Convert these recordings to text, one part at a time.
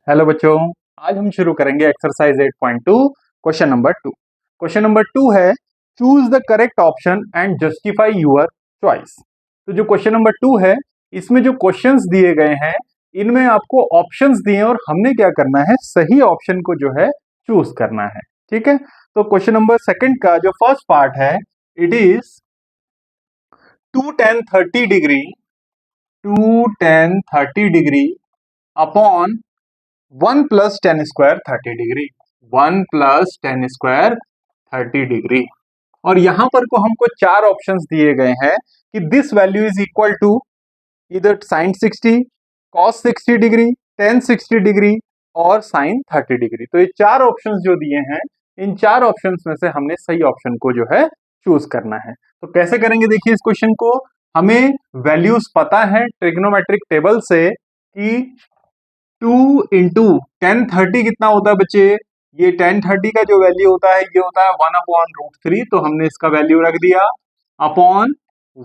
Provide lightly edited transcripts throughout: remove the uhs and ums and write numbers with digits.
Hello बच्चों, आज हम शुरू करेंगे exercise 8.2 question number 2। Question number 2 है choose the correct option and justify your choice. तो जो क्वेश्चन नंबर 2 है, इसमें जो क्वेश्चंस दिए गए हैं इनमें आपको ऑप्शंस दिए हैं और हमने क्या करना है, सही ऑप्शन को जो है चूज करना है। ठीक है, तो क्वेश्चन नंबर सेकंड का जो फर्स्ट पार्ट है, it is 2 tan 30 degree 2 tan 30 degree upon 1 plus tan square 30 degree 1 plus tan square 30 degree. और यहां पर को हमको चार ऑप्शंस दिए गए हैं कि this value is equal to इधर sine 60, cos 60 degree, tan 60 degree और साइन 30 डिग्री। तो ये चार ऑप्शंस जो दिए हैं, इन चार ऑप्शंस में से हमने सही ऑप्शन को जो है चूज करना है। तो कैसे करेंगे, देखिए इस क्वेश्चन को हमें वैल्यूज पता है ट्रिग्नोमेट्रिक टेबल से कि 2 इंटू टेन 30 कितना होता है बच्चे, ये टेन 30 का जो वैल्यू होता है ये होता है 1 अपॉन रूट 3। तो हमने इसका वैल्यू रख दिया upon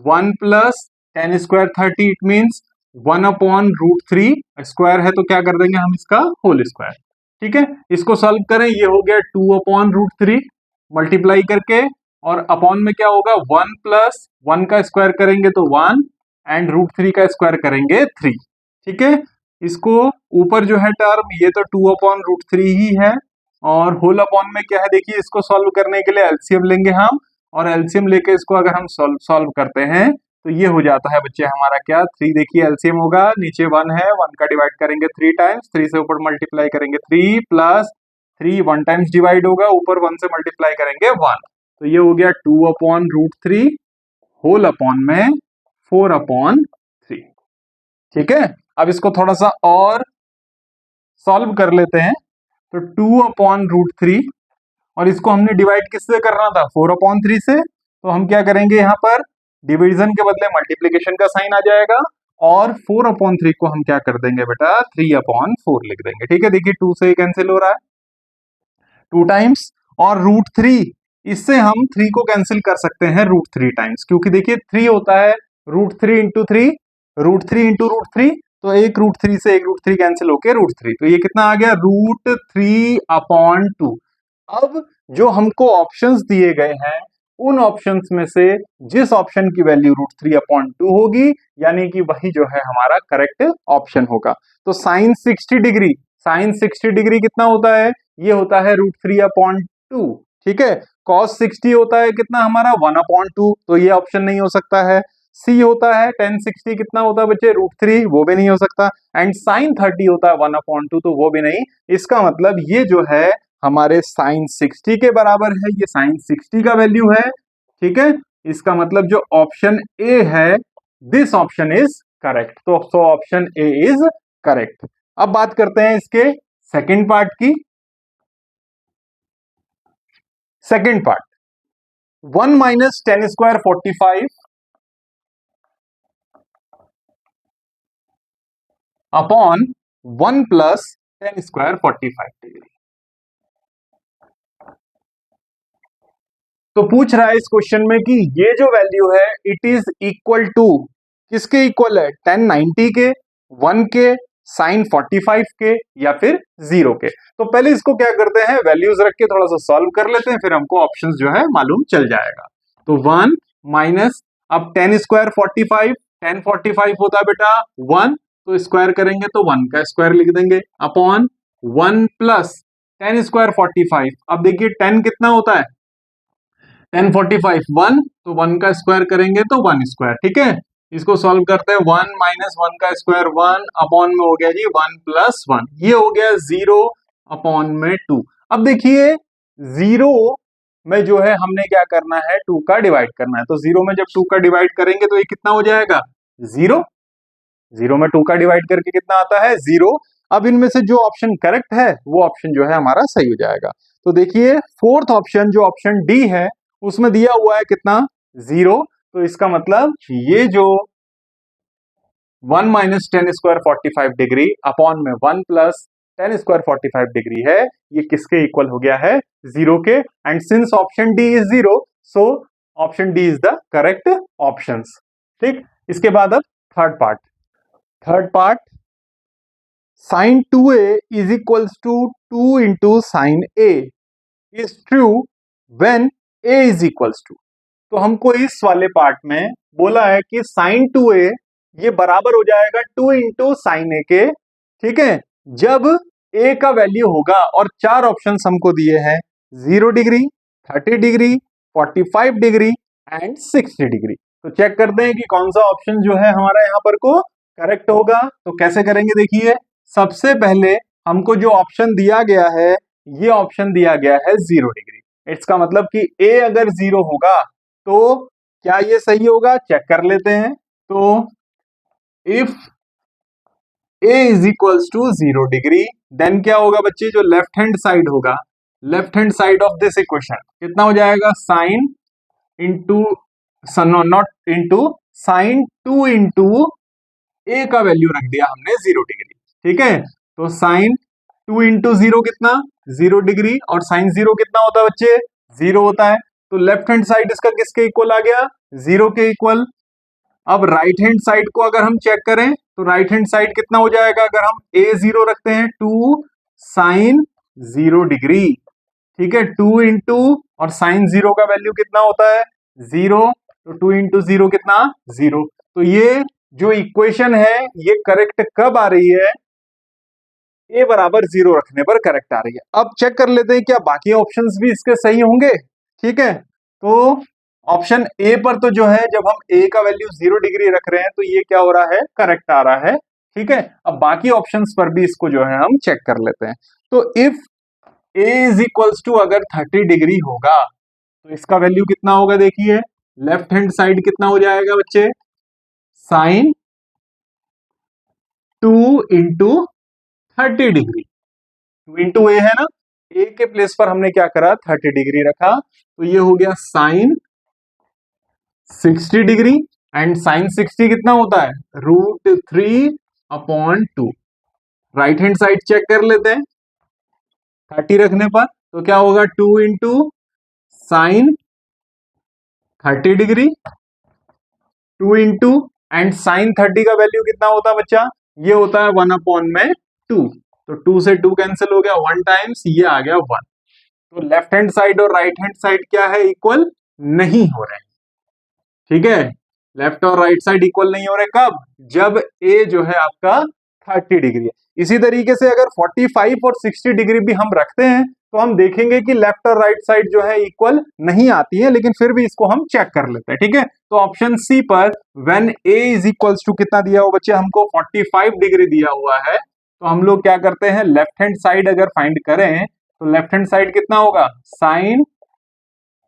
1 plus tan square 30, it means 1 upon root 3 square है तो क्या कर देंगे हम इसका होल स्क्वायर। ठीक है, इसको सॉल्व करें, ये हो गया 2 अपॉन रूट 3 मल्टीप्लाई करके, और अपॉन में क्या होगा 1 प्लस 1 का स्क्वायर करेंगे तो 1 एंड रूट 3 का स्क्वायर करेंगे 3। ठीक है, इसको ऊपर जो है टर्म ये तो 2 अपॉन रूट 3 ही है, और होल अपॉन में क्या है, देखिए इसको सॉल्व करने के लिए एलसीएम लेंगे हम, और एलसीएम लेके इसको अगर हम सॉल्व करते हैं तो ये हो जाता है बच्चे हमारा क्या 3। देखिए एलसीएम होगा, नीचे 1 है, 1 का डिवाइड करेंगे 3 टाइम्स, 3 से ऊपर मल्टीप्लाई करेंगे 3 प्लस 3 1 टाइम्स डिवाइड होगा, ऊपर 1 से मल्टीप्लाई करेंगे 1। तो ये हो गया 2 अपॉन रूट 3 होल अपॉन में 4 अपॉन 3। ठीक है, अब इसको थोड़ा सा और सॉल्व कर लेते हैं। तो 2 अपॉन रूट 3, और इसको हमने डिवाइड किससे करना था, 4 अपॉन 3 से। तो हम क्या करेंगे, यहाँ पर डिवीजन के बदले मल्टीप्लीकेशन का साइन आ जाएगा, और 4 अपॉन 3 को हम क्या कर देंगे बेटा 3 अपॉन 4 लिख देंगे। ठीक है, देखिए 2 से कैंसिल हो रहा है 2 टाइम्स, और रूट 3 इससे हम 3 को कैंसिल कर सकते हैं रूट 3 टाइम्स, क्योंकि देखिए 3 होता है root 3 into 3, root 3 into root 3, तो एक रूट 3 से एक रूट 3 कैंसिल होके रूट 3, तो ये कितना आ गया रूट 3 अपॉन 2। अब जो हमको ऑप्शंस दिए गए हैं उन ऑप्शंस में से जिस ऑप्शन की वैल्यू रूट 3 अपॉन 2 होगी, यानी कि वही जो है हमारा करेक्ट ऑप्शन होगा। तो साइन 60 डिग्री, साइन 60 डिग्री कितना होता है, ये होता है रूट 3 अपॉन 2। ठीक है, कॉस 60 होता है कितना हमारा 1 अपॉन 2, तो ये ऑप्शन नहीं हो सकता है। सी होता है टेन 60 कितना होता है बच्चे रूट 3, वो भी नहीं हो सकता। एंड साइन 30 होता है 1 अपॉन 2, तो वो भी नहीं। इसका मतलब ये जो है हमारे साइन 60 के बराबर है, ये साइन 60 का वैल्यू है। ठीक है, इसका मतलब जो ऑप्शन ए है, दिस ऑप्शन इज करेक्ट। तो so option A is correct. अब बात करते हैं इसके सेकंड पार्ट की। Second part 1 minus tan square 45 upon 1 plus tan square 45 degree. तो पूछ रहा है इस क्वेश्चन में कि ये जो वैल्यू है इट इज इक्वल टू किसके इक्वल है, टेन 90 के, 1 के, साइन 45 के, या फिर 0 के। तो पहले इसको क्या करते हैं, वैल्यूज रख के थोड़ा सा सॉल्व कर लेते हैं, फिर हमको ऑप्शंस जो है मालूम चल जाएगा। तो 1 माइनस, अब टेन स्क्वायर 45, टेन 45 होता है बेटा 1, तो स्क्वायर करेंगे तो 1 का स्क्वायर लिख देंगे अपॉन 1 प्लस टेन स्क्वायर 45। अब देखिए 10 कितना होता है, टेन 45 1, तो 1 का स्क्वायर करेंगे तो 1 स्क्वायर। ठीक है, इसको सॉल्व करते हैं, 1 माइनस 1 का स्क्वायर 1 अपॉन में हो गया जी 1 प्लस 1, ये हो गया 0 अपॉन में 2। अब देखिए 0 में जो है हमने क्या करना है, 2 का डिवाइड करना है। तो 0 में जब 2 का डिवाइड करेंगे तो ये कितना हो जाएगा 0। 0 में 2 का डिवाइड करके कितना आता है 0। अब इनमें से जो ऑप्शन करेक्ट है वो ऑप्शन जो है हमारा सही हो जाएगा। तो देखिए फोर्थ ऑप्शन जो ऑप्शन डी है उसमें दिया हुआ है कितना 0, तो इसका मतलब ये जो 1 minus tan square 45 degree upon में 1 प्लस टेन स्क्वायर 45 डिग्री है, ये किसके इक्वल हो गया है 0 के। And since option D is 0, so option D is the correct option. ठीक, इसके बाद अब third part sine 2a is equals to 2 into sine A is true when a is equals to. तो हमको इस वाले पार्ट में बोला है कि साइन 2a ये बराबर हो जाएगा 2 इंटू साइन ए के, ठीक है, जब a का वैल्यू होगा, और चार ऑप्शंस हमको दिए हैं 0 degree, 30 degree, 45 degree and 60 degree. तो चेक करते हैं कि कौन सा ऑप्शन जो है हमारा यहाँ पर को करेक्ट होगा। तो कैसे करेंगे, देखिए सबसे पहले हमको जो ऑप्शन दिया गया है, ये ऑप्शन दिया गया है 0 डिग्री। इसका मतलब कि a अगर 0 होगा तो क्या ये सही होगा, चेक कर लेते हैं। तो if a is equals to 0 degree, then क्या होगा बच्चे, जो लेफ्ट हैंड साइड होगा, left hand side of this equation कितना हो जाएगा, sine into, naught into, sine 2 into a का वैल्यू रख दिया हमने 0 डिग्री, ठीक है। तो साइन 2 इंटू 0 कितना, 0 डिग्री, और साइन 0 कितना होता है बच्चे, 0 होता है। तो लेफ्ट हैंड साइड इसका किसके इक्वल आ गया, 0 के इक्वल। अब राइट हैंड साइड को अगर हम चेक करें तो राइट हैंड साइड कितना हो जाएगा, अगर हम a0 रखते हैं 2 साइन 0 डिग्री, ठीक है, 2 इंटू, और साइन 0 का वैल्यू कितना होता है 0, तो 2 इंटू 0 कितना, 0। तो ये जो इक्वेशन है ये करेक्ट कब आ रही है, a बराबर 0 रखने पर करेक्ट आ रही है। अब चेक कर लेते हैं क्या बाकी ऑप्शंस भी इसके सही होंगे, ठीक है। तो ऑप्शन ए पर तो जो है, जब हम a का वैल्यू 0 डिग्री रख रहे हैं तो ये क्या हो रहा है, करेक्ट आ रहा है, ठीक है। अब बाकी ऑप्शंस पर भी इसको जो है हम चेक कर लेते हैं। तो if a is equals to अगर 30 डिग्री होगा तो इसका वैल्यू कितना होगा, देखिए लेफ्ट हैंड साइड कितना हो जाएगा बच्चे, साइन 2 इंटू 30 डिग्री, 2 इंटू ए है ना, ए के प्लेस पर हमने क्या करा, 30 डिग्री रखा, तो ये हो गया साइन 60 डिग्री, एंड साइन 60 कितना होता है, √3/2। राइट हैंड साइड चेक कर लेते हैं, 30 रखने पर तो क्या होगा, 2 into sine 30 degree, 2 into, and sine 30 का वैल्यू कितना होता है बच्चा, ये होता है 1/2। तो 2 से 2 कैंसिल हो गया, 1 टाइम्स, ये आ गया 1। तो लेफ्ट हैंड साइड और राइट हैंड साइड क्या है, इक्वल नहीं हो रहे, ठीक है। लेफ्ट और राइट साइड इक्वल नहीं हो रहे कब, जब a जो है आपका 30 डिग्री है। इसी तरीके से अगर 45 और 60 डिग्री भी हम रखते हैं तो हम देखेंगे कि लेफ्ट और राइट साइड जो है इक्वल नहीं आती है, लेकिन फिर भी इसको हम चेक कर लेते हैं, ठीक है। तो ऑप्शन सी पर when a is equals to कितना दिया हुआ बच्चे, हमको 45 डिग्री दिया हुआ है, तो हम लोग क्या करते हैं, लेफ्ट हैंड साइड अगर फाइंड करें तो लेफ्ट हैंड साइड कितना होगा, साइन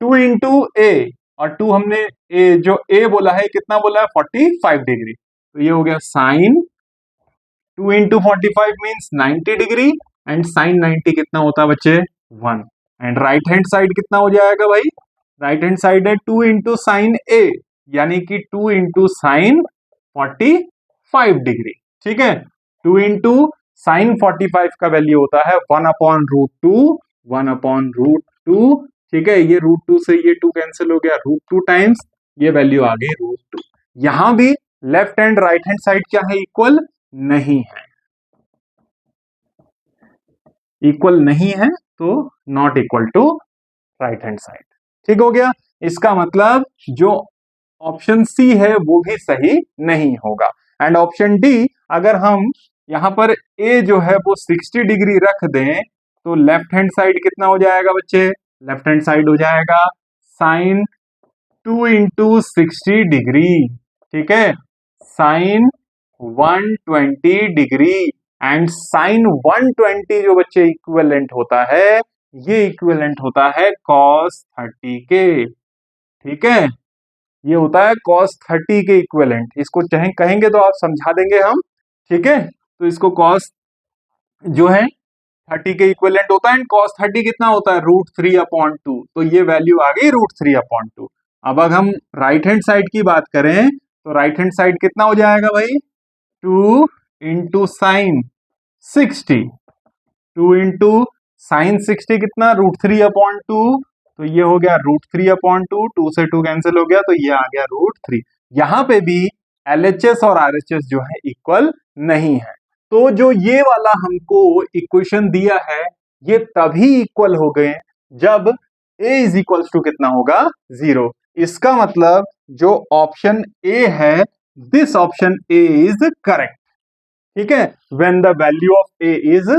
2 इंटू ए, और 2 हमने जो a बोला है कितना बोला है, 45 डिग्री, तो ये हो गया sine 2 into 45 means 90 degree, and sine 90 कितना होता है बच्चे, 1। एंड राइट हैंड साइड कितना हो जाएगा भाई, राइट हैंड साइड है 2 इंटू साइन ए, यानी कि 2 इंटू साइन 45 डिग्री, ठीक है। 2 इंटू साइन 45 का वैल्यू होता है 1/√2, 1/√2, ठीक है। ये √2 से ये 2 कैंसिल हो गया, √2 टाइम्स, ये वैल्यू आ गई √2। यहां भी left hand right hand side क्या है, इक्वल नहीं है, इक्वल नहीं है, तो not equal to right hand side, ठीक हो गया। इसका मतलब जो ऑप्शन सी है वो भी सही नहीं होगा। एंड ऑप्शन डी, अगर हम यहां पर ए जो है वो 60 डिग्री रख दें तो लेफ्ट हैंड साइड कितना हो जाएगा बच्चे, लेफ्ट हैंड साइड हो जाएगा साइन 2 इंटू 60 डिग्री, ठीक है, साइन 120 डिग्री, एंड साइन 120 जो बच्चे इक्विवेलेंट होता है, ये इक्विवेलेंट होता है कॉस 30 के, ठीक है, ये होता है कॉस 30 के इक्विवेलेंट। इसको चाहे कहेंगे तो आप समझा देंगे हम, ठीक है। तो इसको कॉस जो है 30 के इक्विवेलेंट होता है, एंड कॉस 30 कितना होता है, √3/2, तो ये वैल्यू आ गई √3/2। अब अगर हम राइट हैंड साइड की बात करें तो राइट हैंड साइड कितना हो जाएगा भाई, 2 इंटू साइन 60, 2 इंटू साइन 60 कितना, √3/2, तो ये हो गया √3/2, 2 से 2 कैंसिल हो गया, तो ये आ गया √3। यहां पे भी LHS और RHS जो है इक्वल नहीं है, तो जो ये वाला हमको इक्वेशन दिया है ये तभी इक्वल हो गए जब a इज इक्वल टू कितना होगा 0। इसका मतलब जो ऑप्शन ए है this option A is correct. ठीक है, when the value of a is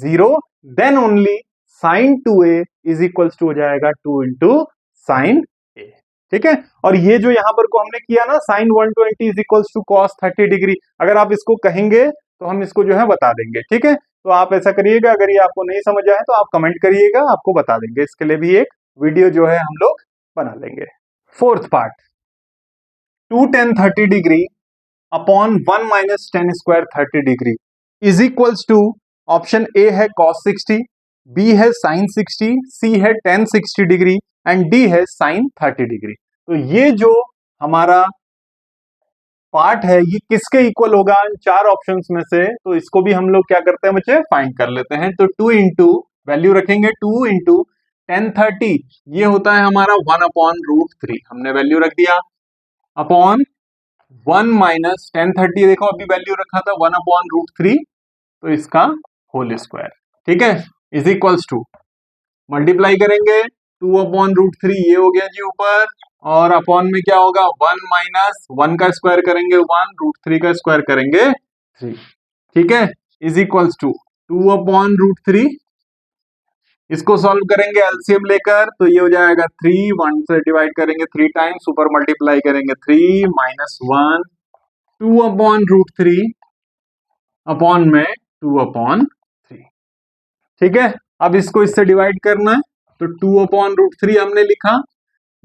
0 then only sine 2a is equal to हो जाएगा 2 इंटू साइन a। ठीक है, और ये जो यहां पर को हमने किया ना sine 120 is equal to cos 30 degree, अगर आप इसको कहेंगे तो हम इसको जो है बता देंगे। ठीक है, तो आप ऐसा करिएगा, अगर ये आपको नहीं समझ आए तो आप कमेंट करिएगा, आपको बता देंगे। इसके लिए भी एक वीडियो जो है हम लोग बना लेंगे। Fourth part, 2 tan 30 degree upon 1 minus tan square 30 degree is equals to option A है cos 60, बी है sin 60, सी है tan 60 डिग्री एंड डी है sin 30 डिग्री। तो ये जो हमारा पार्ट है ये किसके इक्वल होगा इन चार ऑप्शंस में से, तो इसको भी हम लोग क्या करते हैं बच्चे फाइंड कर लेते हैं। तो 2 इंटू वैल्यू रखेंगे 2 इंटू टेन 30, ये होता है हमारा 1 अपॉन रूट 3, हमने वैल्यू रख दिया, अपॉन 1 माइनस टेन 30, देखो अभी वैल्यू रखा था 1 अपॉन रूट 3, तो इसका होल स्क्वायर। ठीक है, इज इक्वल्स टू मल्टीप्लाई करेंगे 2 अपॉन रूट 3, ये हो गया जी ऊपर, और अपॉन में क्या होगा 1 माइनस 1 का स्क्वायर करेंगे 1, रूट 3 का स्क्वायर करेंगे 3। ठीक है, is equals to 2 upon root 3, इसको सॉल्व करेंगे एलसीएम लेकर, तो ये हो जाएगा 3, 1 से डिवाइड करेंगे 3 टाइम्स, ऊपर मल्टीप्लाई करेंगे 3 माइनस 1, 2 अपॉन रूट 3 अपॉन में 2 अपॉन 3। ठीक है, अब इसको इससे डिवाइड करना है, तो 2 अपॉन रूट 3 हमने लिखा,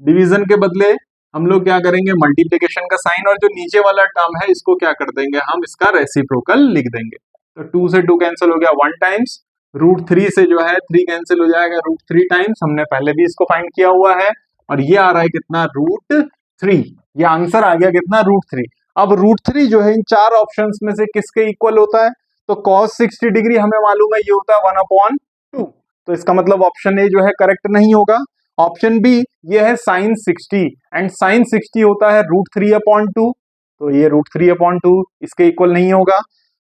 डिवीजन के बदले हम लोग क्या करेंगे मल्टीप्लिकेशन का साइन, और जो नीचे वाला टर्म है इसको क्या कर देंगे हम इसका रेसिप्रोकल लिख देंगे। तो 2 से 2 कैंसिल हो गया 1 टाइम्स, रूट 3 से जो है 3 कैंसिल हो जाएगा रूट 3 टाइम्स, हमने पहले भी इसको फाइंड किया हुआ है, और ये आ रहा है कितना रूट 3, ये आंसर आ गया कितना रूट 3। अब रूट 3 जो है इन चार ऑप्शंस में से किसके इक्वल होता है, तो cos 60 डिग्री हमें मालूम है ये होता है 1 अपॉन 2, तो इसका मतलब ऑप्शन ए जो है करेक्ट नहीं होगा। ऑप्शन बी ये है साइन 60, एंड साइन 60 होता है रूट 3 अपॉन 2, तो ये रूट 3 अपॉन 2 इसके इक्वल नहीं होगा।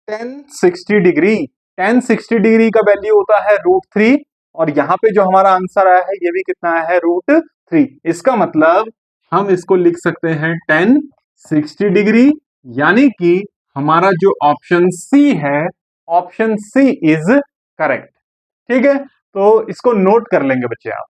tan 60 डिग्री, tan 60 डिग्री का वैल्यू होता है रूट 3, और यहाँ पे जो हमारा आंसर आया है ये भी कितना है रूट 3। इसका मतलब हम इसको लिख सकते हैं tan 60 डिग्री, यानी कि हमारा जो ऑप्शन सी है, ऑप्शन सी इज करेक्ट। ठीक है, तो इसको नोट कर लेंगे बच्चे आप।